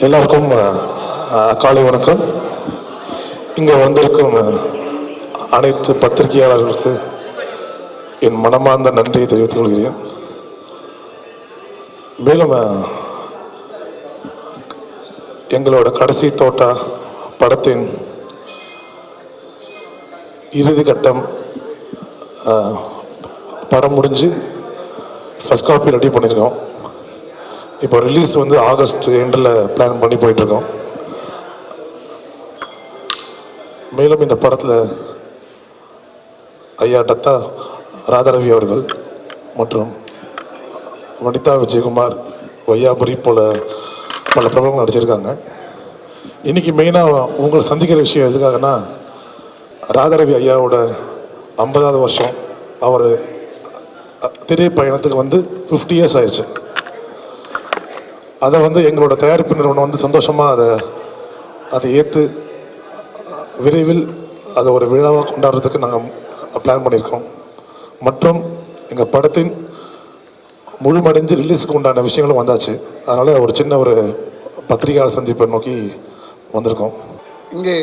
எல்லாருக்கும் காலை வணக்கம். இங்கே வந்திருக்கும் அனைத்து பத்திரிகையாளர்களுக்கு என் மனமார்ந்த நன்றியை தெரிவித்துக் கொள்கிறேன். மேலும் எங்களோட கடைசி தோட்டா படத்தின் இறுதி கட்டம் படம் முடிஞ்சு ஃபஸ்ட் காப்பி ரெடி பண்ணியிருக்கோம். இப்போ ரிலீஸ் வந்து ஆகஸ்ட் எண்டில் பிளான் பண்ணி போயிட்டுருக்கோம். மேலும் இந்த படத்தில் ஐயா டத்தா ராதாரவி அவர்கள் மற்றும் வனிதா விஜயகுமார், வையாபுரி போல பல பிரபலங்கள் நடிச்சிருக்காங்க. இன்றைக்கி மெயினாக உங்களை சந்திக்கிற விஷயம் எதுக்காகனா, ராதாரவி ஐயாவோட 50வது வருஷம் அவர் திரைப்பயணத்துக்கு வந்து 50 இயர்ஸ் ஆயிடுச்சு. அதை வந்து எங்களோட தயாரிப்பு நிறுவனம் வந்து சந்தோஷமாக அதை ஏற்று விரைவில் அதை ஒரு விழாவாக கொண்டாடுறதுக்கு நாங்கள் பிளான் பண்ணியிருக்கோம். மற்றும் எங்கள் படத்தின் முழுமடைஞ்சு ரிலீஸுக்கு உண்டான விஷயங்களும் வந்தாச்சு. அதனால் ஒரு சின்ன ஒரு பத்திரிகையாளர் சந்திப்பை நோக்கி வந்திருக்கோம். இங்கே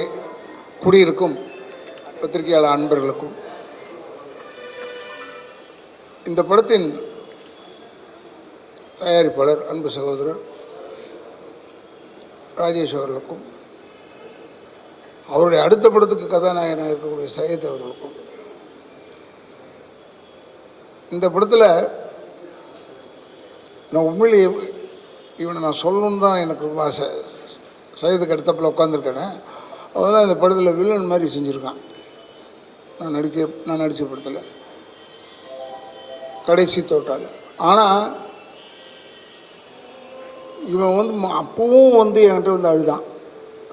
குடியிருக்கும் பத்திரிகையாளர் அன்பர்களுக்கும் இந்த படத்தின் தயாரிப்பாளர் அன்பு சகோதரர் ராஜேஷ் அவர்களுக்கும், அவருடைய அடுத்த படத்துக்கு கதாநாயகனாக இருக்கக்கூடிய சையத் அவர்களுக்கும், இந்த படத்தில் நான் உண்மையிலேயே இவனை நான் சொல்லணுன்னு தான் எனக்கு ரொம்ப ஆசை. சையதுக்கு அடுத்தப்பில் உட்காந்துருக்கேனே, அவன் தான் இந்த படத்தில் வில்லன் மாதிரி செஞ்சுருக்கான். நான் நடித்த படத்தில் கடைசி தோட்டால். ஆனால் இவன் வந்து அப்பவும் வந்து என்கிட்ட வந்து அழுதான்.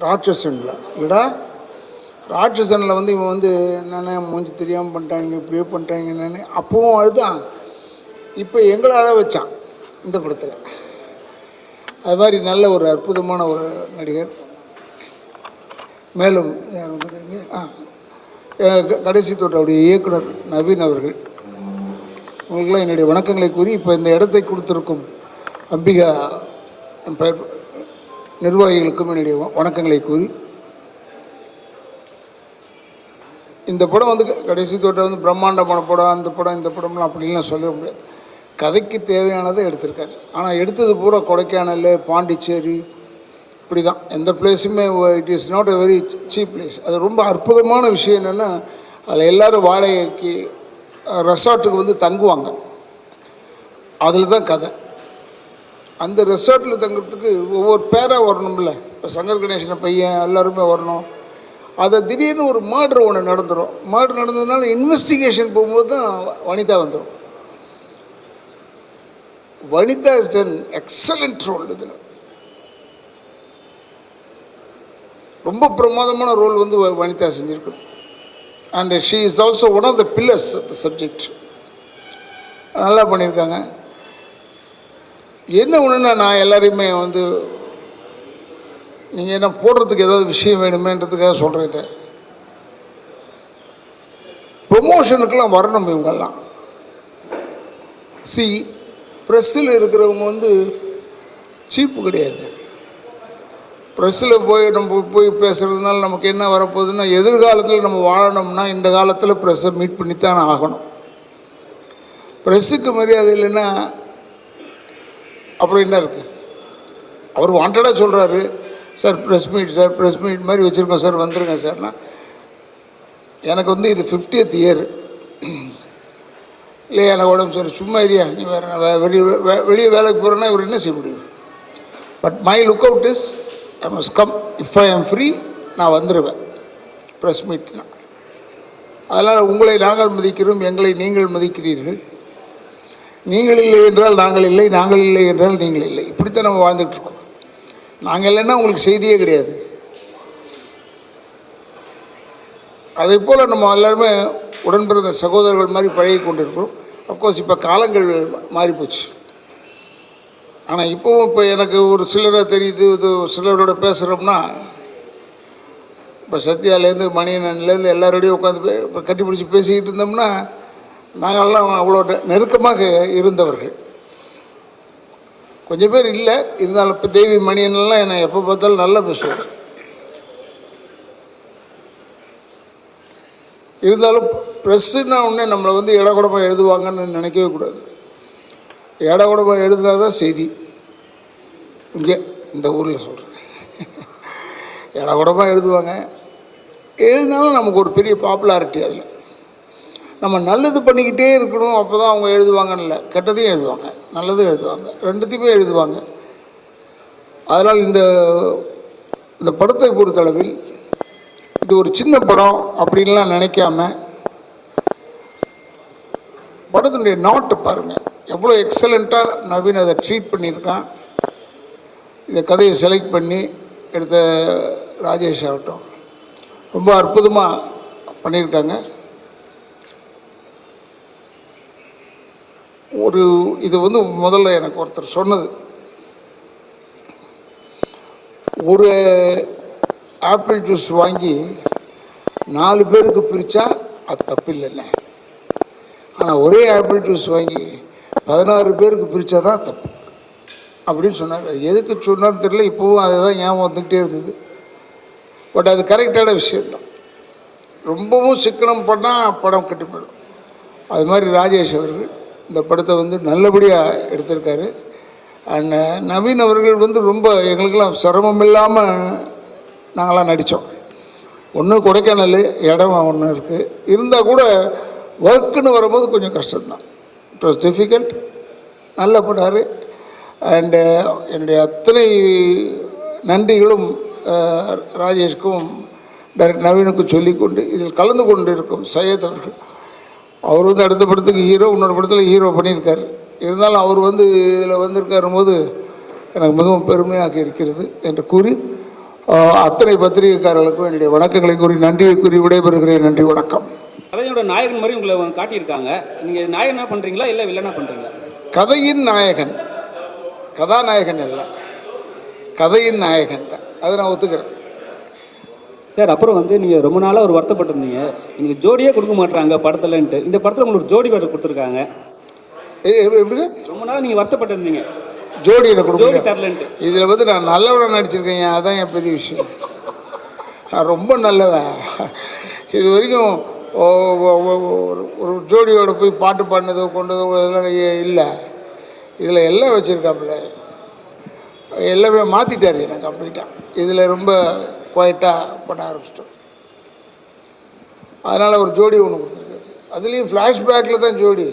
ராட்சசனில் இல்லைடா, ராட்சசனில் வந்து இவன் வந்து என்னென்ன மூஞ்சி தெரியாமல் பண்ணிட்டாங்க, இப்படியே பண்ணிட்டாங்க என்னென்னு அப்பவும் அழுதான். இப்போ எங்களை அழ வச்சான் இந்த படத்தில். அது மாதிரி நல்ல ஒரு அற்புதமான ஒரு நடிகர். மேலும் கடைசி தோட்டோடைய இயக்குனர் நவீன் அவர்கள், உங்களுக்கெல்லாம் என்னுடைய வணக்கங்களை கூறி, இப்போ இந்த இடத்தை கொடுத்துருக்கும் அம்பிகா நிர்வாகிகளுக்கும் என்னுடைய வணக்கங்களை கூறி, இந்த படம் வந்து கடைசி தோட்டம் வந்து பிரம்மாண்டமான படம், அந்த படம் இந்த படம்லாம் அப்படின்லாம் சொல்ல முடியாது. கதைக்கு தேவையானதை எடுத்திருக்காரு. ஆனால் எடுத்தது பூரா கொடைக்கானல், பாண்டிச்சேரி, இப்படி தான். எந்த பிளேஸுமே it is not a very cheap place. அது ரொம்ப அற்புதமான விஷயம் என்னென்னா, அதில் எல்லோரும் வாடகைக்கு ரெசார்ட்டுக்கு வந்து தங்குவாங்க. அதில் தான் கதை. அந்த ரெசார்ட்டில் தங்குறதுக்கு ஒவ்வொரு பேராக வரணும்ல. இப்போ சங்கர் கணேசனை பையன் எல்லாருமே வரணும். அதை திடீர்னு ஒரு மர்டர் ஒன்று நடந்துடும். மர்டர் நடந்ததுனால இன்வெஸ்டிகேஷன் போகும்போது தான் வனிதா வந்துடும். Vanitha is done excellent role. இதில் ரொம்ப பிரமாதமான ரோல் வந்து வனிதா செஞ்சுருக்கணும். And she is also one of the pillars of the subject. நல்லா பண்ணியிருக்காங்க. என்ன ஒன்றுன்னா, நான் எல்லாரையுமே வந்து நீங்கள் என்ன போடுறதுக்கு ஏதாவது விஷயம் வேணுமேன்றதுக்காக சொல்கிறேன். ப்ரொமோஷனுக்கெல்லாம் வரணும் இவங்கெல்லாம். ப்ரெஸ்ஸில் இருக்கிறவங்க வந்து சீப்பு கிடையாது. ப்ரெஸ்ஸில் நம்ம போய் பேசுகிறதுனால நமக்கு என்ன வரப்போகுதுன்னா, எதிர்காலத்தில் நம்ம வாழணும்னா இந்த காலத்தில் ப்ரெஸ்ஸை மீட் பண்ணித்தான் ஆகணும். ப்ரெஸ்ஸுக்கு மரியாதை இல்லைன்னா அப்புறம் என்ன இருக்குது? அவர் வாண்டடாக சொல்கிறாரு, sir press meet, sir press meet மாதிரி வச்சுருக்கோம் சார், வந்துருங்க சார்னா. எனக்கு வந்து இது 50th இயர் இல்லையா, எனக்கு உடம்பு சார், சும்மா ஏரியா நீ வேறு வெளியே வேலைக்கு போகிறேன்னா இவர் என்ன செய்ய முடியும்? But my look out is I must come. If I ஆம் ஃப்ரீ நான் வந்துடுவேன் ப்ரெஸ் மீட்னா. அதனால் உங்களை நாங்கள் மதிக்கிறோம், எங்களை நீங்கள் மதிக்கிறீர்கள். நீங்கள் இல்லை என்றால் நாங்கள் இல்லை, நாங்கள் இல்லை என்றால் நீங்கள் இல்லை. இப்படித்தான் நம்ம வாழ்ந்துட்டுருக்கோம். நாங்கள் இல்லைன்னா உங்களுக்கு செய்தியே கிடையாது. அதே போல் நம்ம எல்லாருமே உடன்பிறந்த சகோதரர்கள் மாதிரி பழகி கொண்டிருக்கிறோம். அஃப்கோர்ஸ் இப்போ காலங்கள் மாறிப்போச்சு. ஆனால் இப்போவும் இப்போ எனக்கு ஒரு சிலரை தெரியுது, இது சிலரோட பேசுகிறோம்னா, இப்போ சத்யாலேருந்து மணியனன்லேருந்து எல்லாரோடையும் உட்காந்து இப்போ கட்டி பிடிச்சி பேசிக்கிட்டு இருந்தோம்னா, நாங்கள்லாம் அவ்வளோ நெருக்கமாக இருந்தவர்கள். கொஞ்சம் பேர் இல்லை, இருந்தாலும் இப்போ தேவி மணியன்லாம் என்னை எப்போ பார்த்தாலும் நல்லா பேசுவார். இருந்தாலும் ப்ரெஸ்ஸுன்னா உடனே நம்மளை வந்து இடகுடமாக எழுதுவாங்கன்னு நினைக்கவே கூடாது. இடகுடமாக எழுதுனா தான் செய்தி. இங்கே இந்த ஊரில் சொல்கிறேன், இடகுடமாக எழுதுவாங்க. எழுதினாலும் நமக்கு ஒரு பெரிய பாப்புலாரிட்டி. அதில் நம்ம நல்லது பண்ணிக்கிட்டே இருக்கணும், அப்போ தான் அவங்க எழுதுவாங்கன்னு இல்லை, கெட்டதையும் எழுதுவாங்க, நல்லதும் எழுதுவாங்க, ரெண்டுத்தையுமே எழுதுவாங்க. அதனால் இந்த படத்தை பொறுத்தளவில் இது ஒரு சின்ன படம் அப்படின்லாம் நினைக்காம, படத்தினுடைய நாட்டை பாருங்கள், எவ்வளோ எக்ஸலண்ட்டாக நவீன் அதை ட்ரீட் பண்ணியிருக்கான். இந்த கதையை செலக்ட் பண்ணி எடுத்த ராஜேஷ் ஆகட்டும் ரொம்ப அற்புதமாக பண்ணியிருக்காங்க. இது வந்து முதல்ல எனக்கு ஒருத்தர் சொன்னது, ஒரு ஆப்பிள் ஜூஸ் வாங்கி 4 பேருக்கு பிரித்தா அது தப்பு இல்லைல்ல, ஆனால் ஒரே ஆப்பிள் ஜூஸ் வாங்கி 16 பேருக்கு பிரித்தா தான் தப்பு அப்படின்னு சொன்னார். அது எதுக்கு சொன்னார்னு தெரியல, இப்போவும் அதை தான் ஞாபகம் வந்துக்கிட்டே இருந்தது. பட் அது கரெக்டான விஷயந்தான். ரொம்பவும் சிக்கனம் பண்ணால் படம் கெட்டு போயிடும். அது மாதிரி ராஜேஷ் அவர்கள் இந்த படத்தை வந்து நல்லபடியாக எடுத்திருக்காரு. அண்ட் நவீன் அவர்கள் வந்து ரொம்ப எங்களுக்கெல்லாம் சிரமம் இல்லாமல் நாங்களாம் நடித்தோம். ஒன்று கொடைக்கானல் இடம் ஒன்று இருக்குது, இருந்தால் கூட ஒர்க்குன்னு வரும்போது கொஞ்சம் கஷ்டம்தான். It was difficult. நல்லா பண்ணார். அண்டு என்னுடைய அத்தனை நன்றிகளும் ராஜேஷ்க்கும் டைரக்டர் நவீனுக்கும் சொல்லிக்கொண்டு, இதில் கலந்து கொண்டு இருக்கும் சையத் அவர்கள், அவர் வந்து அடுத்த படத்துக்கு ஹீரோ, இன்னொரு படத்தில் ஹீரோ பண்ணியிருக்கார். இருந்தாலும் அவர் வந்து இதில் வந்திருக்காரும் போது எனக்கு மிகவும் பெருமையாக இருக்கிறது என்று கூறி அத்தனை பத்திரிகைக்காரர்களுக்கும் என்னுடைய வணக்கங்களை கூறி நன்றியை கூறி விடைபெறுகிறேன். நன்றி, வணக்கம். கதையோட நாயகன் மாதிரி உங்களை காட்டியிருக்காங்க. நீங்கள் நாயகனா பண்ணுறீங்களா இல்லை வில்லனா பண்ணுறீங்களா? கதையின் நாயகன், கதாநாயகன் இல்லை, கதையின் நாயகன் தான், அதை நான் ஒத்துக்கிறேன் சார். அப்புறம் வந்து நீங்கள் ரொம்ப நாளாக ஒரு வருத்தப்பட்டிருந்தீங்க, எனக்கு ஜோடியே கொடுக்க மாட்டாங்க படத்துலன்ட்டு. இந்த படத்தில் உங்களுக்கு ஜோடி வேறு கொடுத்துருக்காங்க. எப்படி? ரொம்ப நாள் நீங்கள் வருத்தப்பட்டிருந்தீங்க ஜோடி கொடுக்க தரலன்ட்டு. இதில் வந்து நான் நல்லவனாக நடிச்சிருக்கேன், அதான் என் பெரிய விஷயம். நான் ரொம்ப நல்லவன். இது வரைக்கும் ஒரு ஜோடியோட போய் பாட்டு பாடினதோ கொண்டதோ இதெல்லாம் இல்லை. இதில் எல்லாம் வச்சுருக்காப்புல, எல்லாமே மாற்றிட்டார் எனக்கு கம்ப்ளீட்டாக. இதில் ரொம்ப குவைட்டாக பண்ண ஆரம்பிச்சிட்டோம். அதனால் ஒரு ஜோடி ஒன்று கொடுத்துருக்காரு. அதுலேயும் ஃப்ளாஷ்பேக்கில் தான் ஜோடி,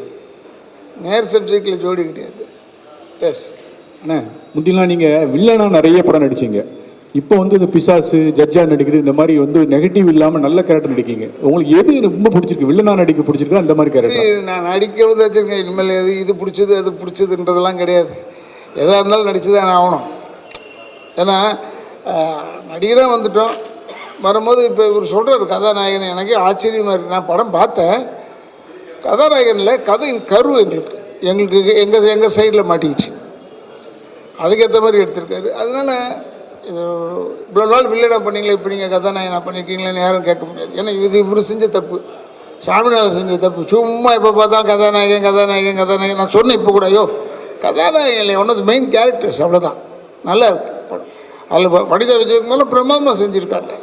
நேர் சப்ஜெக்டில் ஜோடி கிடையாது. எஸ் அண்ணா, முந்திலாம் நீங்கள் வில்லனாக நிறைய படம் நடிச்சிங்க. இப்போ வந்து இந்த பிசாசு ஜட்ஜாக நடிக்குது, இந்த மாதிரி வந்து நெகட்டிவ் இல்லாமல் நல்ல கேரக்டர் நடிக்கிங்க. உங்களுக்கு எது ரொம்ப பிடிச்சிருக்கு? வில்லனாக நடிக்க பிடிச்சிருக்கா அந்த மாதிரி கேரக்டர்? நான் நடிக்க வந்து வச்சுருக்கேன். இனிமேல் இது பிடிச்சது அது பிடிச்சதுன்றதெல்லாம் கிடையாது. எதாக இருந்தாலும் நடிச்சு தான் ஆகணும். ஏன்னா நடிகராக வந்துட்டோம். வரும்போது இப்போ இவர் சொல்கிறார் கதாநாயகன், எனக்கே ஆச்சரியமாக இருக்குது. நான் படம் பார்த்தேன், கதாநாயகனில் கதையின் கரு எங்களுக்கு எங்கள் சைடில் மாட்டிக்கிச்சு. அதுக்கேற்ற மாதிரி எடுத்திருக்காரு. அதனால் இது இவ்வளோ நாள் வில்லனா பண்ணீங்களே, இப்போ நீங்கள் கதாநாயகனாக பண்ணியிருக்கீங்களேன்னு யாரும் கேட்க முடியாது. ஏன்னா இவர் செஞ்ச தப்பு, சாமிநாதன் செஞ்ச தப்பு. சும்மா இப்போ பார்த்தா கதாநாயகன் நான் சொன்னேன் இப்போ கூட, ஐயோ கதாநாயகன் one of the main characters, அவ்வளோதான். நல்லா இருக்கு படம். அதில் வனிதா விஜயகுமார் பிரமாதமாக செஞ்சுருக்காங்க.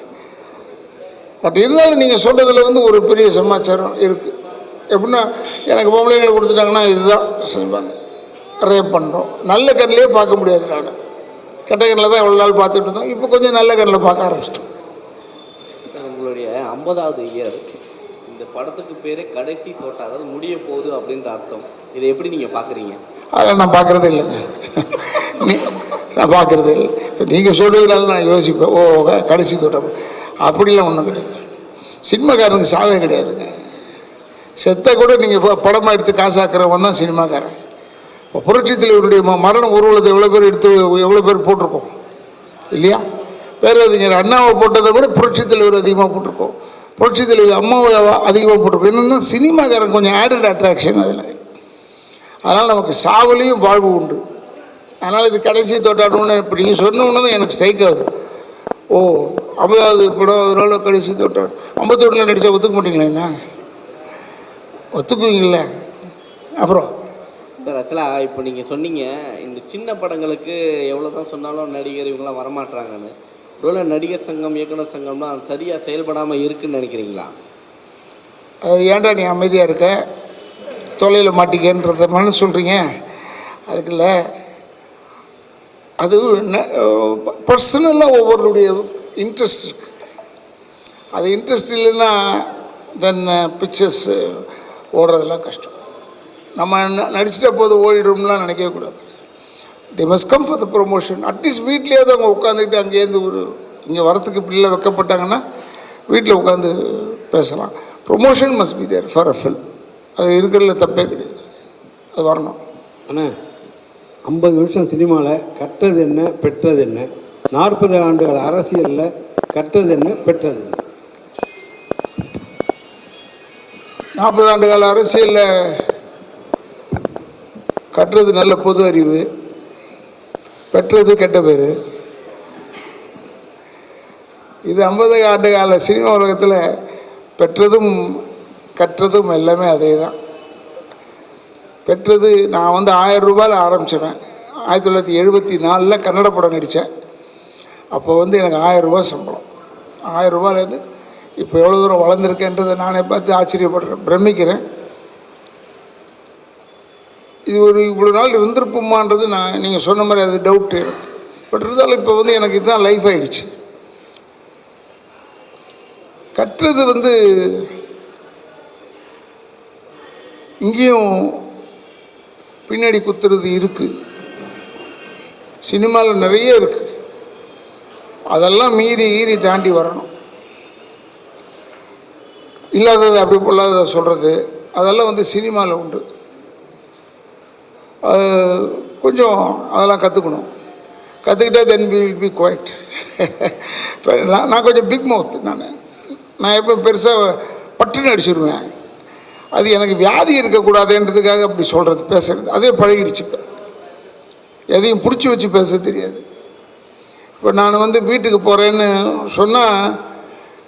பட் இருந்தாலும் நீங்கள் சொல்கிறதுல வந்து ஒரு பெரிய சமாச்சாரம் இருக்குது. எப்படின்னா எனக்கு பொம்பளைங்களை கொடுத்துட்டாங்கன்னா இதுதான் செய்வாங்க, ரேப் பண்ணுறோம். நல்ல கண்ணிலே பார்க்க முடியாது. நான் கெட்ட கண்ணில் தான் எவ்வளோ நாள் பார்த்துட்டு இருந்தோம். இப்போ கொஞ்சம் நல்ல கண்ணில் பார்க்க ஆரம்பிச்சிட்டோம். உங்களுடைய 50வது இயர், இந்த படத்துக்கு பேர் கடைசி தோட்டம், அதாவது முடிய போகுது அப்படின்ற அர்த்தம். இதை எப்படி நீங்கள் பார்க்குறீங்க? அதெல்லாம் நான் பார்க்குறதே இல்லைங்க. நான் பார்க்குறதே இல்லை. இப்போ நீங்கள் சொல்கிறதுனால நான் யோசிப்பேன், ஓ கடைசி தோட்டம் அப்படிலாம் ஒன்றும் கிடையாது. சினிமாக்காரனுக்கு சாவே கிடையாதுங்க. செத்த கூட நீங்கள் படமாக எடுத்து காசாக்குறவன் தான் சினிமாக்காரன். இப்போ புரட்சி தலைவருடைய மரண ஊர்வலத்தை எவ்வளோ பேர் போட்டிருக்கோம் இல்லையா? பேரறிஞர் அண்ணாவை போட்டதை விட புரட்சி தலைவர் அதிகமாக போட்டிருக்கோம். புரட்சி தலைவர் அம்மாவை அதிகமாக போட்டிருக்கோம். என்னென்னா சினிமாக்காரன் கொஞ்சம் ஆடட் அட்ராக்ஷன் அதில். அதனால் நமக்கு சாவலையும் வாழ்வு உண்டு. அதனால் இது கடைசி தோட்டாடணுன்னு இப்போ நீங்கள் சொன்னோன்னு தான் எனக்கு ஸ்ட்ரைக் ஆகுது. ஓ 50வது படம் அதனால கடைசி தோட்டம். 51 நடித்தா ஒத்துக்க மாட்டீங்களா? என்ன ஒத்துக்குவீங்கள? அப்புறம் சார் ஆக்சுவலாக இப்போ நீங்கள் சொன்னீங்க இந்த சின்ன படங்களுக்கு எவ்வளோ தான் சொன்னாலும் நடிகர் இவங்களாம் வரமாட்றாங்கன்னு. ஒருவேளை நடிகர் சங்கம் இயக்குனர் சங்கம்லாம் சரியாக செயல்படாமல் இருக்குன்னு நினைக்கிறீங்களா? அது ஏன்டா நீ அமைதியாக இருக்க, தொலையில் மாட்டிக்கன்றத மனு சொல்கிறீங்க. அதுக்குல்ல அது பர்சனலாக ஒவ்வொருடைய இன்ட்ரெஸ்ட் இருக்குது. அது இன்ட்ரெஸ்ட் இல்லைன்னா தென் பிக்சர்ஸ் ஓடுறதெல்லாம் கஷ்டம். நம்ம நடிச்சிட்ட போது ஓடிடும்லாம் நினைக்கவே கூடாது. They must come for the promotion. At least வீட்லேயாவது அவங்க உட்காந்துக்கிட்டு அங்கேருந்து இங்கே வரத்துக்கு பிள்ளை வைக்கப்பட்டாங்கன்னா வீட்டில் உட்காந்து பேசலாம். Promotion must be there for a film. அது இருக்கிறதுல தப்பே கிடையாது, அது வரணும். ஆனால் 50 வருஷம் சினிமாவில் கற்றது என்ன பெற்றது என்ன, 40 ஆண்டுகள் அரசியலில் கற்றது என்ன பெற்றது என்ன? 40 ஆண்டு கால அரசியலில் கட்டுறது நல்ல பொது அறிவு, பெற்றது கெட்ட பேர். இது 50 ஆண்டு கால சினிமா உலகத்தில் பெற்றதும் கற்றதும் எல்லாமே அதே தான். பெற்றது நான் 1000 ரூபாயில் ஆரம்பித்தேன். 1974 கன்னட படம் நடித்தேன். அப்போ எனக்கு 1000 ரூபா சம்பளம். 1000 ரூபாயிலேருந்து இப்போ எவ்வளோ தூரம் வளர்ந்துருக்கேன்றதை நானே பார்த்து ஆச்சரியப்படுறேன், பிரமிக்கிறேன். இது இவ்வளோ நாள் இருந்திருப்போமான்றது நீங்கள் சொன்ன மாதிரி அது டவுட்டு எனக்கு. பட் இருந்தாலும் இப்போ எனக்கு இதுதான் லைஃப் ஆகிடுச்சு. கற்றது இங்கேயும் பின்னாடி குத்துறது இருக்குது. சினிமாவில் நிறைய இருக்குது. அதெல்லாம் மீறி தாண்டி வரணும். இல்லாதது அப்படி பொல்லாததை சொல்கிறது அதெல்லாம் சினிமாவில் உண்டு. அது கொஞ்சம் அதெல்லாம் கற்றுக்கணும். கற்றுக்கிட்டா then we will be quiet. நான் கொஞ்சம் பிக் மவுத். நான் எப்போ பெருசாக பட்டுன்னு அடிச்சிடுவேன். அது எனக்கு வியாதி இருக்கக்கூடாதுன்றதுக்காக அப்படி சொல்கிறது, பேசுகிறது. அதே பழகிடுச்சு. இப்போ எதையும் பிடிச்சி வச்சு பேச தெரியாது. இப்போ நான் வீட்டுக்கு போகிறேன்னு சொன்னால்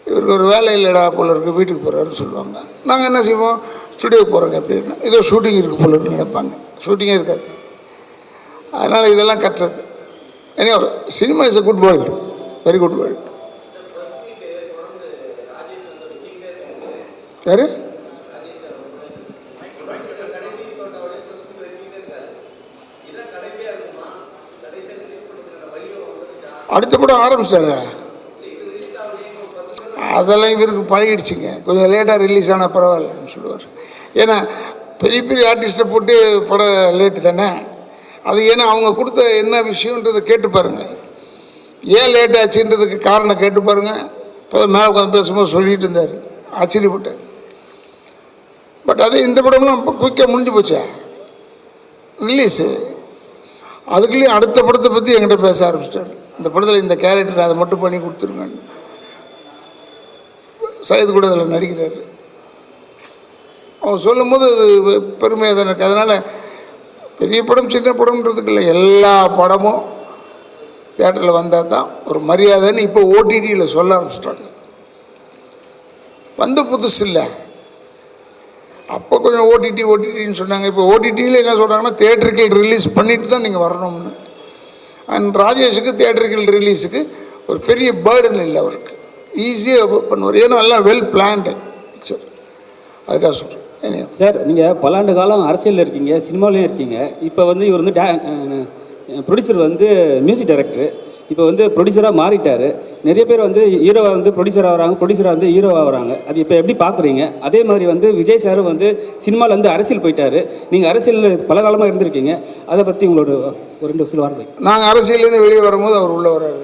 இவருக்கு ஒரு வேலை இல்லைடா போல இருக்குது, வீட்டுக்கு போகிறாருன்னு சொல்லுவாங்க. நாங்கள் என்ன செய்வோம், ஸ்டுடியோக்கு போகிறோங்க எப்படின்னா ஏதோ ஷூட்டிங் இருக்குது போல இருக்குன்னு நினைப்பாங்க. ஷூட்டிங்கே இருக்காது. அதனால் இதெல்லாம் கட்டுறது. ஏன்னா cinema is a good world, very good world. யார் அடுத்த படம் ஆரம்பிச்சிட்டாரு. அதெல்லாம் இவருக்கு பழகிடுச்சுங்க. கொஞ்சம் லேட்டாக ரிலீஸ் ஆனால் பரவாயில்லன்னு சொல்லுவார். ஏன்னா பெரிய பெரிய ஆர்டிஸ்ட்டை போட்டு படம் லேட்டு தானே. அது ஏன்னா அவங்க கொடுத்த என்ன விஷயன்றதை கேட்டு பாருங்கள். ஏன் லேட் ஆச்சுன்றதுக்கு காரணம் கேட்டு பாருங்கள். இப்போ தான் மேலே உட்காந்து பேசும்போது சொல்லிகிட்டு இருந்தார், ஆச்சரியப்பட்டேன். பட் அதே இந்த படம்லாம் குயிக்காக முடிஞ்சு போச்சா ரிலீஸு. அதுக்குள்ளேயும் அடுத்த படத்தை பற்றி என்கிட்ட பேச ஆரம்பிச்சிட்டார். இந்த படத்தில் இந்த கேரக்டர் அதை மட்டும் பண்ணி கொடுத்துருங்கன்னு. சையது கூட அதில் நடிக்கிறார். அவன் சொல்லும் போது அது பெருமையாக தான் இருக்குது. அதனால் பெரிய படம் சின்ன படம்ன்றதுக்கு இல்லை, எல்லா படமும் தியேட்டரில் வந்தால் தான் ஒரு மரியாதைன்னு இப்போ ஓடிடியில் சொல்ல ஆரம்பிச்சிட்டாங்க. புதுசு இல்லை, அப்போ கொஞ்சம் ஓடிடின்னு சொன்னாங்க. இப்போ ஓடிடியில் என்ன சொல்கிறாங்கன்னா தியேட்டருக்கு ரிலீஸ் பண்ணிட்டு தான் நீங்கள் வரணும்னு. அண்ட் ராஜேஷுக்கு தியேட்டருக்கு ரிலீஸுக்கு ஒரு பெரிய பேர்டன் இல்லை, அவருக்கு ஈஸியாக பண்ணுவார். ஏன்னா எல்லாம் வெல் பிளான்டு பிக்சர். அதுக்காக சொல்கிறேன். சார், நீங்கள் பல ஆண்டு காலம் அரசியலில் இருக்கீங்க, சினிமாவிலையும் இருக்கீங்க. இப்போ இவர் ப்ரொடியூசர் மியூசிக் டைரக்டர். இப்போ ப்ரொடியூசராக மாறிட்டார். நிறைய பேர் ஹீரோவாக ப்ரொடியூசர் ஆகிறாங்க, ப்ரொடியூசராக ஹீரோவாக வராங்க. அது இப்போ எப்படி பார்க்குறீங்க? அதே மாதிரி விஜய் சார் சினிமாவில் அரசியல் போயிட்டார். நீங்கள் அரசியலில் பல காலமாக இருந்திருக்கீங்க. அதை பற்றி உங்களோட ஒரு 2 சில வார்த்தை. நாங்கள் அரசியலேருந்து வெளியே வரும்போது அவர் உள்ளே வர்றாரு.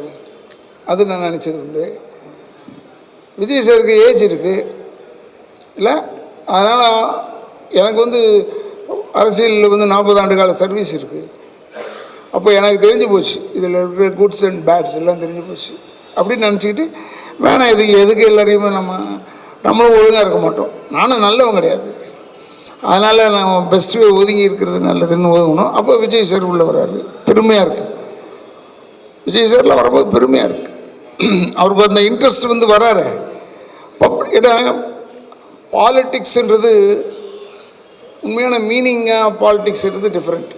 அது நான் நினச்சது உண்டு. விஜய் சாருக்கு ஏஜ் இருக்குது இல்லை, அதனால் எனக்கு அரசியலில் 40 ஆண்டு கால சர்வீஸ் இருக்குது. அப்போ எனக்கு தெரிஞ்சு போச்சு இதில் இருக்கிற குட்ஸ் அண்ட் பேட்ஸ் எல்லாம் தெரிஞ்சு போச்சு. அப்படின்னு நினச்சிக்கிட்டு வேணாம், எதுக்கு எல்லாரையுமே நம்மளும் ஒழுங்காக இருக்க மாட்டோம். நானும் நல்லவன் கிடையாது, அதனால் நான் பெஸ்ட்டு ஒதுங்கி இருக்கிறது நல்லதுன்னு ஒதுங்கணும். அப்போ விஜய் சார் உள்ளே வர்றாரு. பெருமையாக இருக்குது. விஜய் சார்லாம் வரும்போது பெருமையாக இருக்குது. அவருக்கு அந்த இன்ட்ரெஸ்ட் வராரு. ஏன்னா பாலிட்டிக்ஸுன்றது உண்மையான மீனிங்காக பாலிடிக்ஸ் இருக்குது டிஃப்ரெண்ட்.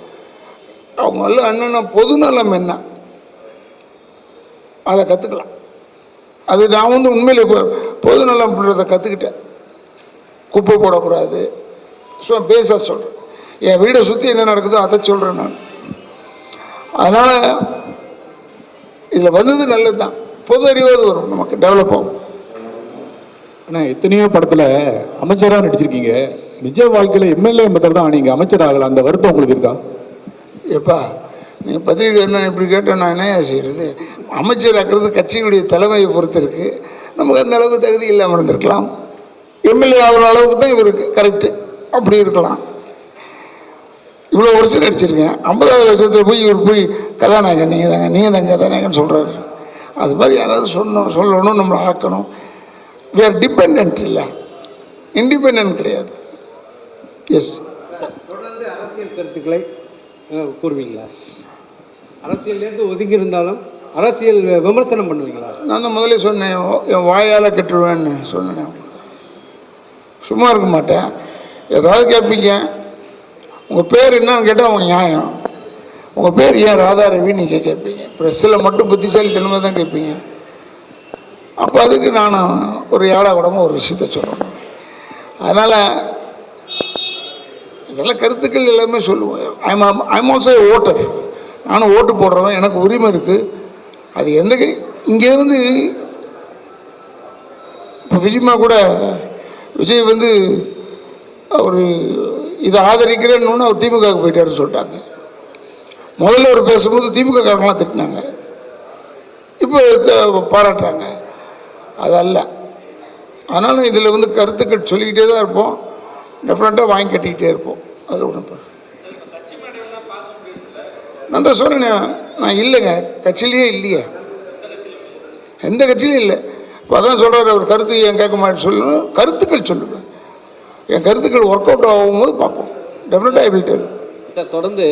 அவங்க எல்லாம் என்னென்ன பொதுநலம் என்ன அதை கற்றுக்கலாம். அது நான் வந்து உண்மையில் இப்போ பொதுநலம் அப்படின்றத கற்றுக்கிட்டேன். குப்பை போடக்கூடாது, ஸோ பேச சொல்கிறேன். என் வீடை சுற்றி என்ன நடக்குதோ அதை சொல்கிறேன் நான். அதனால் இதில் வந்தது நல்லது தான், பொது அறிவாவது வரும், நமக்கு டெவலப் ஆகும். ஆனால் எத்தனையோ படத்தில் அமைச்சராக நடிச்சிருக்கீங்க, நிஜ வாழ்க்கையில் எம்எல்ஏ மெத்தட் தான் நீங்கள் அமைச்சர் ஆகலை, அந்த வருத்தம் உங்களுக்கு இருக்கா? எப்பா நீங்கள் பத்திரிக்கை என்ன இப்படி கேட்டால் நான் என்ன செய்கிறது? அமைச்சர் ஆக்கிறது கட்சியுடைய தலைமையை பொறுத்து இருக்குது. நமக்கு அந்த அளவுக்கு தகுதி இல்லாமல் இருந்திருக்கலாம். எம்எல்ஏ ஆகிற அளவுக்கு தான் இவருக்கு கரெக்டு, அப்படி இருக்கலாம். இவ்வளோ வருஷம் நடிச்சிருக்கேன், 50வது வருஷத்தில் போய் இவர் போய் கதாநாயகன் நீங்கள் தாங்க கதாநாயகன் சொல்கிறாரு. அது மாதிரி யாராவது சொல்லணும், நம்மளை ஆக்கணும். வி ஆர் டிபெண்ட் இல்லை, இண்டிபெண்ட் கிடையாது. எஸ். தொடர்ந்து அரசியல் கருத்துக்களை கூறுவீங்களா? அரசியல்லேருந்து ஒதுங்கி இருந்தாலும் அரசியல் விமர்சனம் பண்ணுவீங்களா? நான் தான் முதல்ல சொன்னேன், என் வாயால் கட்டுருவேன்னு சொன்னேன். சும்மா இருக்க மாட்டேன். ஏதாவது கேட்பீங்க, உங்கள் பேர் என்னன்னு கேட்டால் அவங்க நியாயம். உங்கள் பேர் ஏன் ராதாரவி நீங்கள் கேட்பீங்க. ப்ரெஸ்ஸில் மட்டும் புத்திசாலித்தனமாக தான் கேட்பீங்க. அப்போ அதுக்கு நான் ஒரு ஏடா கூடமாக ஒரு விஷயத்த சொல்லணும். அதனால் இதெல்லாம் கருத்துக்கள் எல்லாமே சொல்லுவேன். I'm also voter. நானும் ஓட்டு போடுறவன், எனக்கு உரிமை இருக்குது. அது எந்த இங்கே வந்து இப்போ விஜயமா கூட விஜய் வந்து அவர் இதை ஆதரிக்கிறேன்னு அவர் திமுகவுக்கு போயிட்டாருன்னு சொல்லிட்டாங்க. முதல்ல அவர் பேசும்போது திமுக காரங்களாம் திட்டினாங்க, இப்போ பாராட்டுறாங்க. அதல்ல. அதனால் இதில் வந்து கருத்துக்கள் சொல்லிக்கிட்டே தான் இருப்போம், டெஃபினட்டாக வாங்கி கட்டிக்கிட்டே இருப்போம். அதில் ஒன்று நான் தான் சொன்னேன், நான் இல்லைங்க, கட்சியிலேயே இல்லையே, எந்த கட்சியிலையும் இல்லை. இப்போ அதான் சொல்கிறார், அவர் கருத்து ஏன் கேட்க மாட்டேன்னு சொல்லணும். கருத்துக்கள் சொல்லுவேன், என் கருத்துக்கள் ஒர்க் அவுட் ஆகும்போது பார்ப்போம். டெஃபினட்டாக ஐ வில் டெல். சார், தொடர்ந்து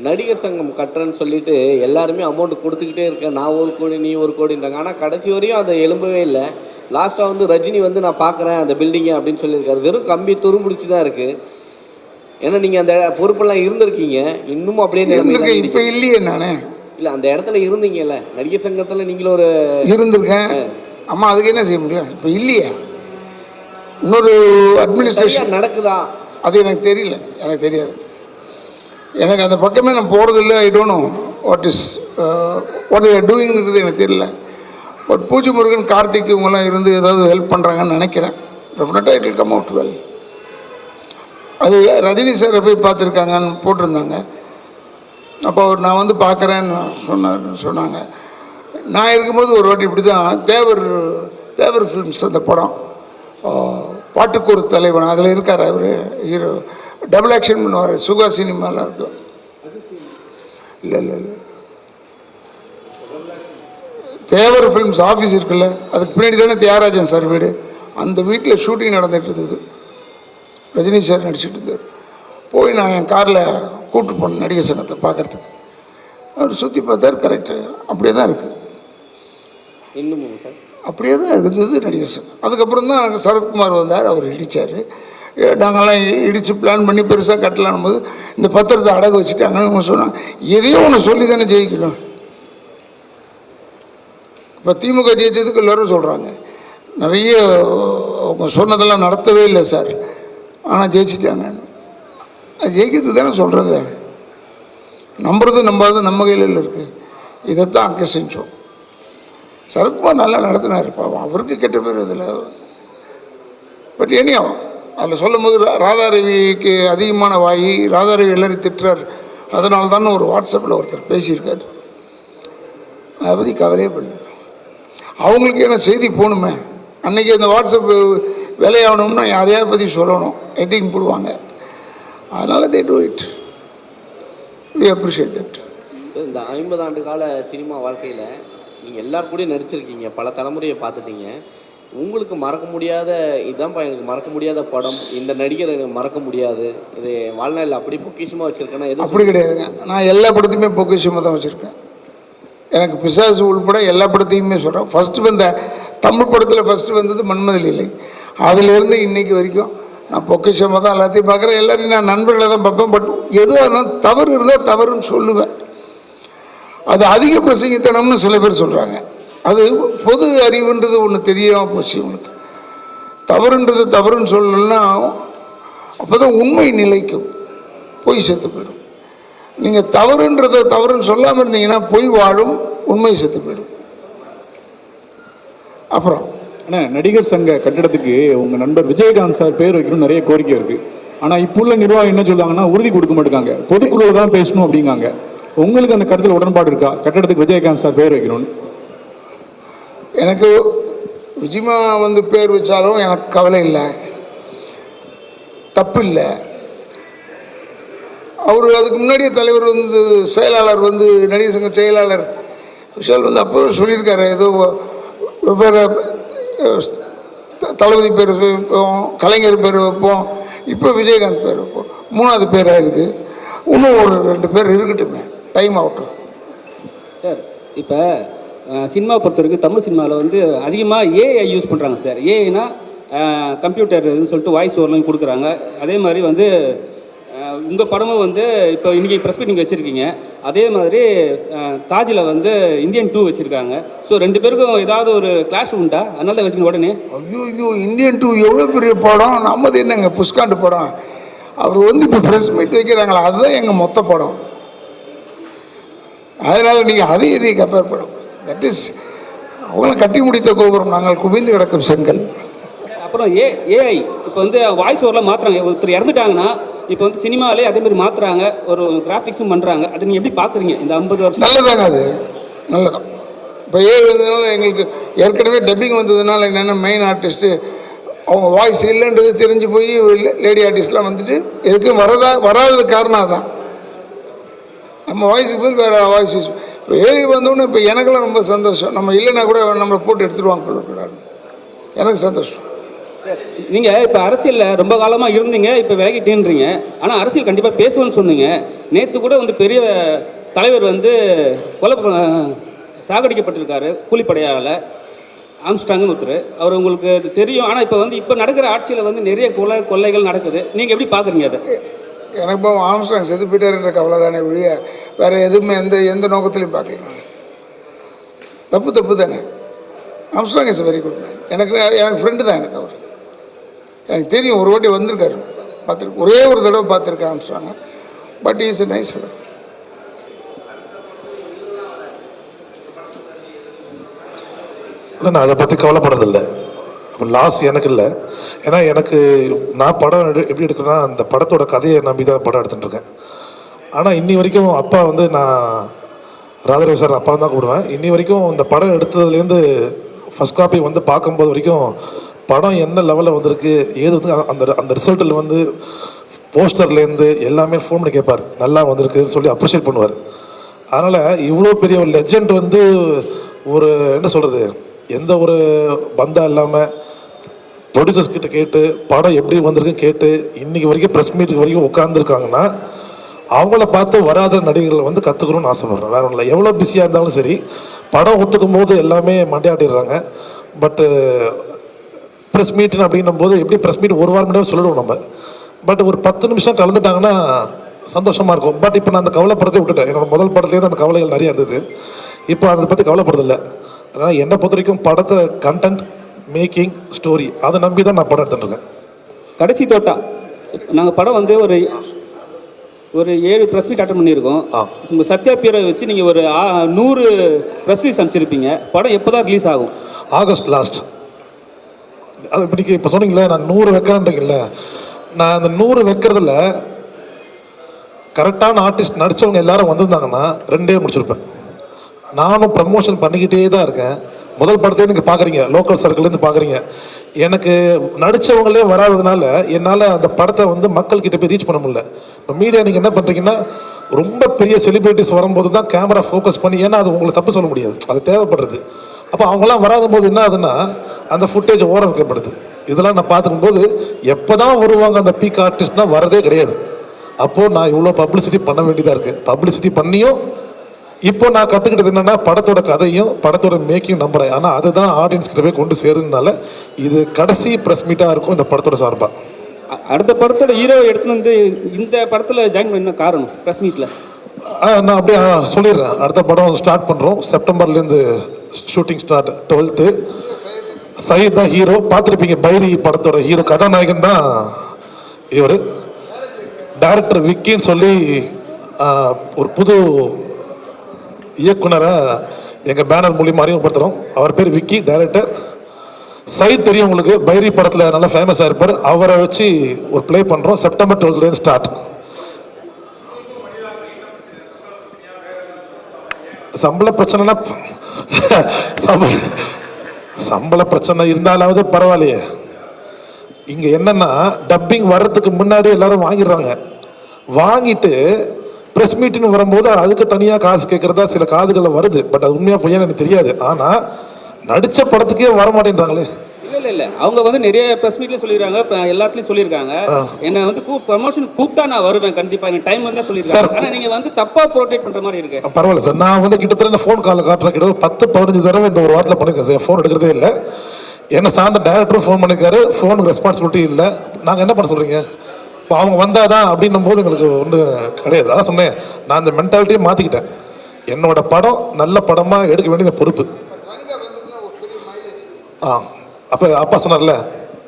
நடிகர் சங்கம் கட்டுறேன்னு சொல்லிட்டு எல்லாருமே அமௌண்ட் கொடுத்துக்கிட்டே இருக்கேன், நான் 1 கோடி நீ 1 கோடின்றாங்க. ஆனால் கடைசி வரையும் அதை எழும்பவே இல்லை. லாஸ்ட்டாக வந்து ரஜினி வந்து நான் பார்க்குறேன் அந்த பில்டிங்கை அப்படின்னு சொல்லியிருக்காரு. வெறும் கம்பி துரும்பிடிச்சு தான் இருக்குது. ஏன்னா நீங்கள் அந்த பொறுப்பெல்லாம் இருந்திருக்கீங்க, இன்னமும் அப்படியே இருந்திருக்கேன். இப்போ இல்லையே நானே. இல்லை, அந்த இடத்துல இருந்தீங்கல்ல, நடிகர் சங்கத்தில் நீங்களும் ஒரு இருந்திருக்கேன். அம்மா, அதுக்கு என்ன செய்ய முடியும்? இப்போ இல்லையா? இன்னொரு அட்மினிஸ்ட்ரேஷன் நடக்குதா? அது எனக்கு தெரியல, எனக்கு தெரியாது. எனக்கு அந்த பக்கமே நான் போகிறதில்ல. ஐ டோன்ட் நோ வாட் தேர் டூயிங்கிறது எனக்கு தெரியல. பட் பூஜை முருகன், கார்த்திக் இவங்கெல்லாம் இருந்து ஏதாவது ஹெல்ப் பண்ணுறாங்கன்னு நினைக்கிறேன். டெஃபினட்டாக it will come out well. அது ரஜினி சாரை போய் பார்த்துருக்காங்கன்னு போட்டிருந்தாங்க. அப்போ அவர் நான் வந்து பார்க்குறேன்னு சொன்னாங்க. நான் இருக்கும்போது ஒரு வாட்டி இப்படி தான் தேவர் ஃபிலிம்ஸ் அந்த படம், பாட்டுக்கு ஒரு தலைவன், அதில் இருக்கார் அவர் ஹீரோ. டபுள் ஆக்ஷன் பண்ணுவார், சுகா சினிமாலாம் இருக்கும். இல்லை இல்லை இல்லை, தேவர் ஃபிலிம்ஸ் ஆஃபீஸ் இருக்குல்ல, அதுக்கு பின்னாடி தானே தியாகராஜன் சார் வீடு. அந்த வீட்டில் ஷூட்டிங் நடந்துகிட்டு இருந்தது. ரஜினி சார் நடிச்சுட்டு இருந்தார். போய் நான் என் காரில் கூப்பிட்டு போனேன் நடிகர் சங்கத்தை பார்க்குறதுக்கு. அவர் சுற்றி பார்த்தார், கரெக்டு அப்படியே தான் இருக்குது. இன்னும் சார் அப்படியே தான் இருந்தது நடிகர் சங்கம். அதுக்கப்புறம் தான் சரத்குமார் வந்தார், அவர் இடித்தார். நாங்கள்லாம் இடித்து பிளான் பண்ணி பெருசாக கட்டலான் போது இந்த பத்திரத்தை அடகு வச்சுட்டாங்கன்னு சொன்னாங்க. எதையோ ஒன்று சொல்லி தானே ஜெயிக்கணும். இப்போ திமுக ஜெயிச்சதுக்கு எல்லோரும் சொல்கிறாங்க, நிறைய அவங்க சொன்னதெல்லாம் நடத்தவே இல்லை சார், ஆனால் ஜெயிச்சிட்டாங்க. அது ஜெயிக்கிறது தானே சொல்கிறது. நம்புறது நம்பாது நம்ம கையில் இருக்குது. இதைத்தான் அங்கே செஞ்சோம். சரத்குமார் நல்லா நடத்தினார், பாவம் அவருக்கு கெட்ட பேர் இதில். பட் ஏனியும் அதில் சொல்லும் போது ராதாரவிக்கு அதிகமான வாயி, ராதாரவி எல்லோரும் திட்டுறார். அதனால தானே ஒரு வாட்ஸ்அப்பில் ஒருத்தர் பேசியிருக்காரு. அதை பற்றி கவலையே பண்ணல. அவங்களுக்கு என்ன செய்தி போகணுமே. அன்றைக்கி அந்த வாட்ஸ்அப் வேலையாகணும்னா யாரையாவது பற்றி சொல்லணும், எட்டிங் போடுவாங்க. அதனால் they do it. We appreciate that. இந்த 50 ஆண்டு கால சினிமா வாழ்க்கையில் நீங்கள் எல்லாரும் கூட நடிச்சிருக்கீங்க, பல தலைமுறையை பார்த்துட்டீங்க. உங்களுக்கு மறக்க முடியாத இதுதான்ப்பா எனக்கு மறக்க முடியாத படம், இந்த நடிகர் எனக்கு மறக்க முடியாது, இது வாழ்நாளில் அப்படி பொக்கிஷமாக வச்சுருக்கேன்னா எது? அப்படி கிடையாதுங்க. நான் எல்லா படத்தையுமே பொக்கிஷமாக தான் வச்சுருக்கேன். எனக்கு பிசாசு உள்பட எல்லா படத்தையுமே சொல்கிறேன். ஃபஸ்ட்டு வந்த தமிழ் படத்தில் ஃபஸ்ட்டு வந்தது மன்மத லீலை. அதிலேருந்து இன்றைக்கி வரைக்கும் நான் பொக்கிஷமாக தான் எல்லாத்தையும் பார்க்குறேன், எல்லாரையும் நான் நண்பர்களை தான் பார்ப்பேன். பட் எதுவாக இருந்தாலும் தவறு இருந்தால் தவறுன்னு சொல்லுவேன். அது அதிக பிரசங்கித்தனம்னு சில பேர் சொல்கிறாங்க. அது பொது அறிவுன்றது ஒன்று தெரியாமல் போச்சு உங்களுக்கு. தவறுன்றது தவறுன்னு சொல்லலைன்னா அப்போ தான் உண்மை நிலைக்கும், பொய் செத்து போயிடும். நீங்கள் தவறுன்றதை தவறுன்னு சொல்லாமல் இருந்தீங்கன்னா பொய் வாழும், உண்மை செத்து போயிடும். அப்புறம் ஆனால் நடிகர் சங்க கட்டிடத்துக்கு உங்கள் நண்பர் விஜயகாந்த் சார் பேர் வைக்கணும்னு நிறைய கோரிக்கை இருக்குது. ஆனால் இப்போ உள்ள நிர்வாகம் என்ன சொல்கிறாங்கன்னா உறுதி கொடுக்க மாட்டேங்காங்க, பொதுக்குழுவில் தான் பேசணும் அப்படிங்காங்க. உங்களுக்கு அந்த கருத்தில் உடன்பாடு இருக்கா, கட்டிடத்துக்கு விஜயகாந்த் சார் பேர் வைக்கணும்னு? எனக்கு விஜயமா வந்து பேர் வச்சாலும் எனக்கு கவலை இல்லை, தப்பு இல்லை. அவர் அதுக்கு முன்னாடியே தலைவர் வந்து செயலாளர் வந்து நடிகர் சங்க செயலாளர் விஷால் வந்து அப்போ சொல்லியிருக்காரு, ஏதோ பேரை தளபதி பேர் வைப்போம், கலைஞர் பேர் வைப்போம், இப்போ விஜயகாந்த் பேர் வைப்போம், 3வது பேராக இருக்குது. இன்னும் ஒரு 2 பேர் இருக்கட்டுமே, டைம் ஆகட்டும். சார் இப்போ சினிமா பொறுத்த வரைக்கும் தமிழ் சினிமாவில் வந்து அதிகமாக ஏஐ யூஸ் பண்ணுறாங்க சார். ஏஐனா கம்ப்யூட்டர்னு சொல்லிட்டு வாய்ஸ் ஓவர்லாம் கொடுக்குறாங்க. அதே மாதிரி வந்து உங்கள் படமும் வந்து இப்போ இன்றைக்கி ப்ரெஸ் மீட் நீங்கள் வச்சுருக்கீங்க, அதே மாதிரி தாஜில் வந்து இந்தியன் 2 வச்சுருக்காங்க. ஸோ 2 பேருக்கும் ஏதாவது ஒரு கிளாஷ் உண்டா? அதனால தான் வச்சுக்கணும் உடனே. ஐயோ இந்தியன் 2 எவ்வளோ பெரிய படம், நம்மது என்னங்க புஷ்காண்டு படம். அவர் வந்து இப்போ ப்ரெஸ் மீட் வைக்கிறாங்களா, அதுதான் எங்கள் மொத்த படம். அதனால் நீங்கள் அதை இதையும் கம்பேர் பண்ண, தட் இஸ் அவங்களாம் கட்டி முடித்த கோபுரம், நாங்கள் குவிந்து கிடக்கும் செங்கல். அப்புறம் ஏஐ இப்போ வந்து வாய்ஸ் ஓவரில் மாற்றுறாங்க. ஒருத்தர் இறந்துட்டாங்கன்னா இப்போ வந்து சினிமாவிலே அதேமாதிரி மாற்றுறாங்க, ஒரு கிராஃபிக்ஸும் பண்ணுறாங்க. அதை நீங்கள் எப்படி பார்க்குறீங்க இந்த 50 வருஷம்? நல்லதாங்க, அது நல்லதான். இப்போ ஏஐ வந்ததுனால எங்களுக்கு ஏற்கனவே டப்பிங் வந்ததுனால என்னென்ன மெயின் ஆர்டிஸ்ட்டு அவங்க வாய்ஸ் இல்லைன்றது தெரிஞ்சு போய் லேடி ஆர்டிஸ்ட்லாம் வந்துட்டு எதுக்கும் வராதது காரணம் அதுதான். நம்ம வாய்ஸுக்கு போய் வேறு வாய்ஸ் யூஸ். இப்போ ஏஐ வந்தோடனே இப்போ எனக்கெல்லாம் ரொம்ப சந்தோஷம். நம்ம இல்லைன்னா கூட நம்மளை போட்டு எடுத்துருவாங்க போல, எனக்கு சந்தோஷம். சார் நீங்கள் இப்போ அரசியலில் ரொம்ப காலமாக இருந்தீங்க, இப்போ விலகிட்டேன்றீங்க. ஆனால் அரசியல் கண்டிப்பாக பேசுவேன்னு சொன்னீங்க. நேற்று கூட வந்து பெரிய தலைவர் வந்து சாகடிக்கப்பட்டிருக்காரு கூலிப்படையால், ஆம்ஸ்டாங்னு ஒருத்தர். அவர் உங்களுக்கு தெரியும். ஆனால் இப்போ நடக்கிற ஆட்சியில் வந்து நிறைய கொள்ளைகள் நடக்குது. நீங்கள் எப்படி பார்க்குறீங்க அதை? எனக்கு இப்போ ஆம்ஸ்டாங் செத்து போயிட்டாருன்ற கவலை தானே ஒழிய வேறு எதுவுமே எந்த நோக்கத்திலையும் பார்க்கல. தப்பு தானே. Armstrong is very good man. எனக்கு ஃப்ரெண்டு தான். எனக்கு தெரியும், ஒரு வாட்டி வந்திருக்காரு, பார்த்துருக்கு, ஒரே ஒரு தடவை பார்த்துருக்கேன் ஆம்ஸ்டாங்க. But is a nice fellow. இல்லை, நான் அதை பற்றி கவலைப்படுறதில்லை. லாஸ் எனக்கு இல்லை. ஏன்னா நான் படம் எப்படி எடுக்கிறேன்னா அந்த படத்தோட கதையை நம்பி தான் படம் எடுத்துட்டுருக்கேன். ஆனால் இன்னி வரைக்கும் அப்பா வந்து நான் ராதாரவி சார் அப்பா தான் கூப்பிடுவேன். இன்னி வரைக்கும் இந்த படம் எடுத்ததுலேருந்து ஃபஸ்ட் காப்பி வந்து பார்க்கும்போது வரைக்கும் படம் என்ன லெவலில் வந்திருக்கு, ஏது வந்து அந்த ரிசல்ட்டில் வந்து போஸ்டர்லேருந்து எல்லாமே ஃபோன் பண்ணி கேட்பார், நல்லா வந்திருக்குன்னு சொல்லி அப்ரிஷியேட் பண்ணுவார். அதனால் இவ்வளோ பெரிய ஒரு லெஜெண்ட் வந்து ஒரு என்ன சொல்கிறது, எந்த ஒரு பந்தா இல்லாமல் ப்ரொடியூசர்ஸ் கிட்ட கேட்டு படம் எப்படி வந்திருக்குன்னு கேட்டு இன்றைக்கி வரைக்கும் ப்ரெஸ் மீட்டுக்கு வரைக்கும் உட்காந்துருக்காங்கன்னா அவங்கள பார்த்து வராத நடிகர்களை வந்து கற்றுக்கணும்னு ஆசைப்படுறேன். வேறு ஒன்றும் இல்லை. எவ்வளோ பிஸியாக இருந்தாலும் சரி, படம் ஒத்துக்கும் போது எல்லாமே மண்டையாட்டிடுறாங்க. பட்டு ப்ரெஸ் மீட்டுன்னு அப்படின்னும் போது எப்படி ப்ரெஸ் மீட் ஒரு வாரம் முன்னாடி சொல்லிடுவோம் நம்ம. பட் ஒரு 10 நிமிஷம் கலந்துட்டாங்கன்னா சந்தோஷமாக இருக்கும். பட் இப்போ நான் அந்த கவலைப்படத்தை விட்டுட்டேன். என்னோடய முதல் படத்துலேருந்து அந்த கவலைகள் நிறையா இருந்தது. இப்போ அதை பற்றி கவலைப்படுறதில்லை. அதனால் என்னை பொறுத்த வரைக்கும் படத்தை கண்டென்ட், மேக்கிங், ஸ்டோரி அதை நம்பி தான் நான் படம் எடுத்துட்டுருக்கேன். கடைசி தோட்டா நாங்கள் படம் வந்து ஒரு 7 ப்ரெஸ் மீட் அட்டன் பண்ணியிருக்கோம். உங்கள் சத்யா பேரை வச்சு நீங்கள் ஒரு 100 ப்ரெஸ் மீட் அனுப்பிச்சிருப்பீங்க. படம் எப்போ தான் ரிலீஸ் ஆகும்? August last. அது இப்போ சொன்னீங்களே நான் 100 வைக்கிறேன்றீங்கல்ல, நான் அந்த 100 வைக்கிறதுல கரெக்டான ஆர்டிஸ்ட் நடித்தவங்க எல்லாரும் வந்திருந்தாங்கன்னா 2 முடிச்சிருப்பேன். நானும் ப்ரமோஷன் பண்ணிக்கிட்டே தான் இருக்கேன். முதல் படத்தையே நீங்கள் பார்க்குறீங்க, லோக்கல் சர்க்கிள்லேருந்து பார்க்குறீங்க. எனக்கு நடித்தவங்களே வராததுனால என்னால் அந்த படத்தை வந்து மக்கள்கிட்ட போய் ரீச் பண்ண முடியல. இப்போ மீடியா நீங்கள் என்ன பண்ணுறீங்கன்னா ரொம்ப பெரிய செலிப்ரிட்டிஸ் வரும்போது தான் கேமரா ஃபோக்கஸ் பண்ணி, ஏன்னா அது உங்களுக்கு தப்பு சொல்ல முடியாது, அது தேவைப்படுறது. அப்போ அவங்களாம் வராத போது என்ன ஆகுதுன்னா அந்த ஃபுட்டேஜ் ஓர வைக்கப்படுது. இதெல்லாம் நான் பார்த்துக்கும் போது எப்போ தான் வருவாங்க அந்த பீக் ஆர்டிஸ்ட்னால் வரதே கிடையாது. அப்போது நான் இவ்வளோ பப்ளிசிட்டி பண்ண வேண்டியதாக இருக்குது. பப்ளிசிட்டி பண்ணியும் இப்போ நான் கற்றுக்கிட்டது என்னென்னா படத்தோட கதையும் படத்தோட மேக்கிங் நம்புகிறேன். ஆனால் அதுதான் ஆடியன்ஸ் கிட்ட போய் கொண்டு சேருதுனால இது கடைசி ப்ரெஸ் மீட்டாக இருக்கும் இந்த படத்தோட சார்பாக. அடுத்த படத்தோட ஹீரோ எடுத்துன்னு வந்து இந்த படத்தில் ஜாயின் பண்ண காரணம் ப்ரெஸ் மீட்டில்? நான் அப்படியே சொல்லிடுறேன். அடுத்த படம் ஸ்டார்ட் பண்ணுறோம். செப்டம்பர்லேருந்து ஷூட்டிங் ஸ்டார்ட். 12th சயீத் தான் ஹீரோ. பார்த்துருப்பீங்க, பைரி படத்தோட ஹீரோ கதாநாயகன் தான் இவர். டைரக்டர் விக்கின்னு சொல்லி ஒரு புது இயக்குனரை எங்கள் பேனர் மூலியமாக அறிமுகப்படுத்துகிறோம். அவர் பேர் விக்கி, டைரக்டர். சயீத் தெரியும் உங்களுக்கு, பைரி படத்தில் நல்லா ஃபேமஸாக இருப்பார். அவரை வச்சு ஒரு ப்ளே பண்ணுறோம். September 12th start. சம்பள பிரச்சனைனா சம்பள பிரச்சனை இருந்தாலாவது பரவாயில்லையே. இங்கே என்னன்னா, டப்பிங் வர்றதுக்கு முன்னாடி எல்லாரும் வாங்கிடுறாங்க. வாங்கிட்டு ப்ரெஸ் மீட்டிங் வரும்போது அதுக்கு தனியாக காசு கேட்குறதா சில காதுகளில் வருது. பட் அது உண்மையாக பொய்யான்னு எனக்கு தெரியாது. ஆனால் நடித்த படத்துக்கே வர மாட்டேன்றாங்களே. இல்லை அவங்க வந்து நிறைய ப்ரெஸ் மீட்ல சொல்லிருக்காங்க, எல்லாத்துலயும் சொல்லியிருக்காங்க. என்ன வந்து ப்ரமோஷன் கூப்பிட்டா நான் வருவேன் கண்டிப்பா, எனக்கு டைம் வந்தா சொல்லிருக்காங்க. ஆனா நீங்க வந்து தப்பா ப்ரோடெக்ட் பண்ற மாதிரி இருக்கு. பரவாயில்ல சார், நான் வந்து கிட்டத்தட்ட ஃபோன் காலில் காட்டுறேன். கிட்ட 10-15 தடவை இந்த ஒரு வாரத்தில் பண்ணிருக்கேன் சார். ஃபோன் எடுக்கிறதே இல்லை. என்ன சார்ந்த டைரக்டரும் ஃபோன் பண்ணியிருக்காரு, ஃபோனுக்கு ரெஸ்பான்சிபிலிட்டி இல்லை. நாங்கள் என்ன பண்ண சொல்றீங்க? இப்போ அவங்க வந்தாதான் அப்படின்னும் போது எங்களுக்கு ஒன்றும் கிடையாது. அதான் சொன்னேன், நான் அந்த மென்டாலிட்டியை மாற்றிக்கிட்டேன். என்னோட படம் நல்ல படமாக எடுக்க வேண்டிய பொறுப்பு. அப்போ அப்பா சொன்னார்ல,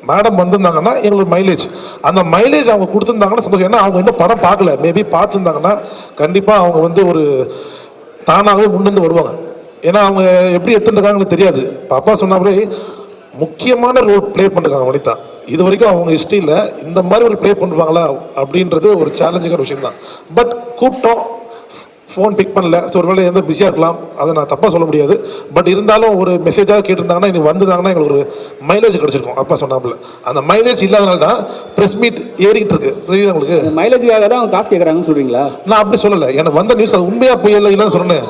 மேடம் வந்திருந்தாங்கன்னா எங்களுக்கு மைலேஜ், அந்த மைலேஜ் அவங்க கொடுத்துருந்தாங்கன்னா சந்தோஷம். ஏன்னா அவங்க இன்னும் படம் பார்க்கல, மேபி பார்த்துருந்தாங்கன்னா கண்டிப்பாக அவங்க வந்து ஒரு தானாகவே முன்னிருந்து வருவாங்க. ஏன்னா அவங்க எப்படி எடுத்துருக்காங்கன்னு தெரியாது. இப்போ அப்பா சொன்னாப்பே முக்கியமான ரோல் ப்ளே பண்ணிருக்காங்க வனிதா. இது வரைக்கும் அவங்க ஹிஸ்ட்ரியில் இந்த மாதிரி ஒரு ப்ளே பண்ணுவாங்களா அப்படின்றது ஒரு சேலஞ்சிங்கான விஷயம் தான். பட் கூப்பிட்டோம், ஃபோன் பிக் பண்ணல. ஸோ ஒருவேளை எந்த பிஸியாக இருக்கலாம், அதை நான் தப்பாக சொல்ல முடியாது. பட் இருந்தாலும் ஒரு மெசேஜாக கேட்டிருந்தாங்கன்னா, இன்னைக்கு வந்திருந்தாங்கன்னா எங்களுக்கு ஒரு மைலேஜ் கிடச்சிருக்கும். அப்பா சொன்னாப்புல அந்த மைலேஜ் இல்லாதனால தான் ப்ரெஸ் மீட் ஏறிக்கிட்டு இருக்கு. தெரியுது உங்களுக்கு? மைலேஜுக்காக தான் அவங்க காசு கேட்குறாங்கன்னு சொல்கிறீங்களா? நான் அப்படி சொல்லலை. எனக்கு வந்த நியூஸ் அது உண்மையாக போய் இல்லைன்னு சொன்னேன்.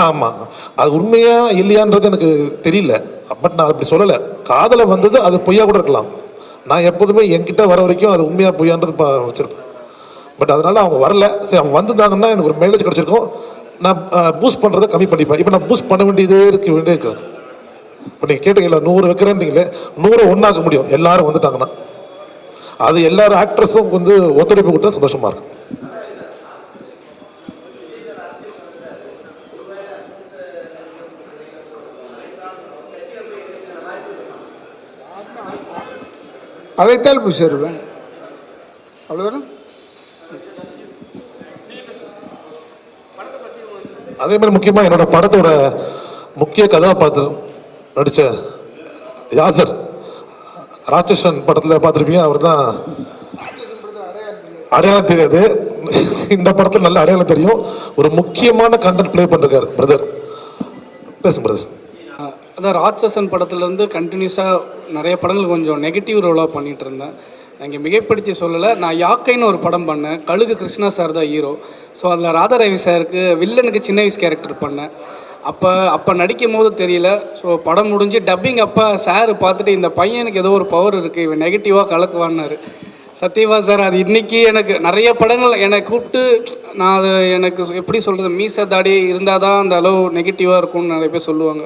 ஆமாம், அது உண்மையா இல்லையான்றது எனக்கு தெரியல. பட் நான் அப்படி சொல்லலை. காதலை வந்தது அது பொய்யா கூட இருக்கலாம். நான் எப்போதுமே என்கிட்ட வர வரைக்கும் அது உண்மையாக பொய்யான்றது வச்சுருப்பேன். பட் அதனால அவங்க வரல. சரி, அவங்க வந்திருந்தாங்கன்னா எனக்கு ஒரு மைலேஜ் கிடச்சிருக்கும். நான் பூஸ்ட் பண்ணுறதை கம்மி பண்ணிப்பேன். இப்போ நான் பூஸ்ட் பண்ண வேண்டியதே இருக்குது. இப்போ நீங்கள் கேட்டீங்களா 100 வைக்கிறேன்னீங்களே, 100 ஒன்றாக்க முடியும் எல்லாரும் வந்துட்டாங்கன்னா. அது எல்லாரும் ஆக்ட்ரஸும் வந்து ஒத்துழைப்பு கொடுத்தா சந்தோஷமாக இருக்கும். அழைத்தால் போய் சேருவேன், அவ்வளோதானே. அதே மாதிரி முக்கியமாக என்னோட படத்தோட முக்கிய கதாபாத்திரம் நடித்த யாசர், ராட்சசன் படத்தில் பார்த்துருப்பீங்க. அவர் தான் அடையாளம் தெரியாது, இந்த படத்தில் நல்ல அடையாளம் தெரியும். ஒரு முக்கியமான கண்டென்ட் ப்ளே பண்ணிருக்காரு. பிரதர் பேசுங்க பிரதர். அதான் ராட்சசன் படத்துலேருந்து கண்டினியூஸாக நிறைய படங்கள் கொஞ்சம் நெகட்டிவ் ரோலாக பண்ணிகிட்டு இருந்தேன். இங்கே மிகைப்படுத்தி சொல்லலை, நான் யாக்கைன்னு ஒரு படம் பண்ணேன். கழுகு கிருஷ்ணா சார் தான் ஹீரோ. ஸோ அதில் ராதாரவி சாருக்கு வில்லனுக்கு சின்ன வயசு கேரக்டர் பண்ணேன். அப்போ நடிக்கும் போது தெரியல. ஸோ படம் முடிஞ்சு டப்பிங் அப்போ சார் பார்த்துட்டு இந்த பையனுக்கு ஏதோ ஒரு பவர் இருக்குது, இவன் நெகட்டிவாக கலக்குவான்னாரு. சத்தியவா சார், அது இன்றைக்கி எனக்கு நிறைய படங்கள் என்னை கூப்பிட்டு நான் அது எனக்கு எப்படி சொல்கிறது, மீச தாடி இருந்தால் தான் அந்த அளவு நெகட்டிவாக இருக்கும்னு நிறைய பேர் சொல்லுவாங்க.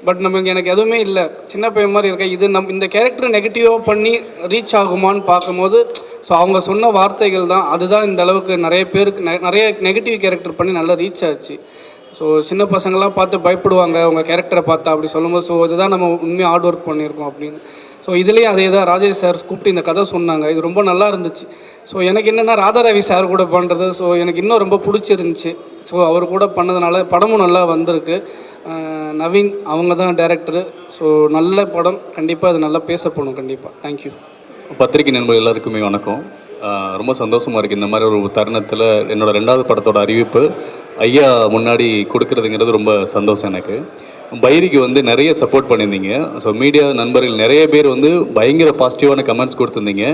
பட் எனக்கு எதுவுமே இல்லை, சின்ன பையன் மாதிரி இருக்கேன். இது இந்த கேரக்டர் நெகட்டிவாக பண்ணி ரீச் ஆகுமான்னு பார்க்கும்போது ஸோ அவங்க சொன்ன வார்த்தைகள் தான், அதுதான் இந்த அளவுக்கு நிறைய பேருக்கு நிறைய நெகட்டிவ் கேரக்டர் பண்ணி நல்லா ரீச் ஆச்சு. ஸோ சின்ன பசங்களாம் பார்த்து பயப்படுவாங்க உங்கள் கேரக்டரை பார்த்தா அப்படி சொல்லும்போது. ஸோ இதுதான் நம்ம உண்மையாக ஹார்ட் ஒர்க் பண்ணியிருக்கோம் அப்படின்னு. ஸோ இதுலேயும் அதே தான் ராஜேஷ் சார் கூப்பிட்டு இந்த கதை சொன்னாங்க. இது ரொம்ப நல்லா இருந்துச்சு. ஸோ எனக்கு என்னென்னா ராதாரவி சார் கூட பண்ணுறது ஸோ எனக்கு இன்னும் ரொம்ப பிடிச்சிருந்துச்சி. ஸோ அவர் கூட பண்ணதுனால படமும் நல்லா வந்திருக்கு. நவீன் அவங்க தான் டைரக்டரு. ஸோ நல்ல படம், கண்டிப்பாக அது நல்லா பேசப்படும் கண்டிப்பாக. தேங்க்யூ. பத்திரிகை நண்பர்கள் எல்லாருக்குமே வணக்கம். ரொம்ப சந்தோஷமாக இருக்குது இந்த மாதிரி ஒரு தருணத்தில் என்னோடய 2வது படத்தோட அறிவிப்பு ஐயா முன்னாடி கொடுக்குறதுங்கிறது ரொம்ப சந்தோஷம் எனக்கு. பைரிக்கு வந்து நிறைய சப்போர்ட் பண்ணியிருந்தீங்க. ஸோ மீடியா நண்பர்கள் நிறைய பேர் வந்து பயங்கர பாசிட்டிவான கமெண்ட்ஸ் கொடுத்துருந்தீங்க,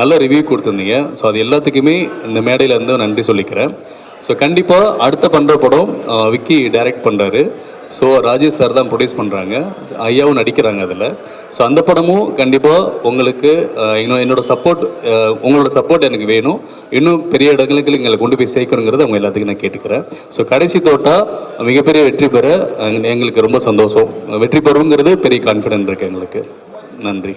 நல்ல ரிவ்யூ கொடுத்துருந்தீங்க. ஸோ அது எல்லாத்துக்குமே இந்த மேடையில் இருந்து நன்றி சொல்லிக்கிறேன். ஸோ கண்டிப்பாக அடுத்த பண்ணுற படம் விக்கி டைரக்ட் பண்ணுறாரு. ஸோ ராஜேஷ் சார் தான் ப்ரொடியூஸ் பண்ணுறாங்க, ஐயாவும் நடிக்கிறாங்க அதில். ஸோ அந்த படமும் கண்டிப்பாக உங்களுக்கு என்னோட சப்போர்ட், உங்களோட சப்போர்ட் எனக்கு வேணும். இன்னும் பெரிய இடங்களுக்கு எங்களை கொண்டு போய் சேர்க்கணுங்கிறது அவங்க எல்லாத்துக்கும் நான் கேட்டுக்கிறேன். ஸோ கடைசி தோட்டா மிகப்பெரிய வெற்றி பெற எங்களுக்கு ரொம்ப சந்தோஷம். வெற்றி பெறுங்கிறது பெரிய கான்ஃபிடென்ட் இருக்குது எங்களுக்கு. நன்றி.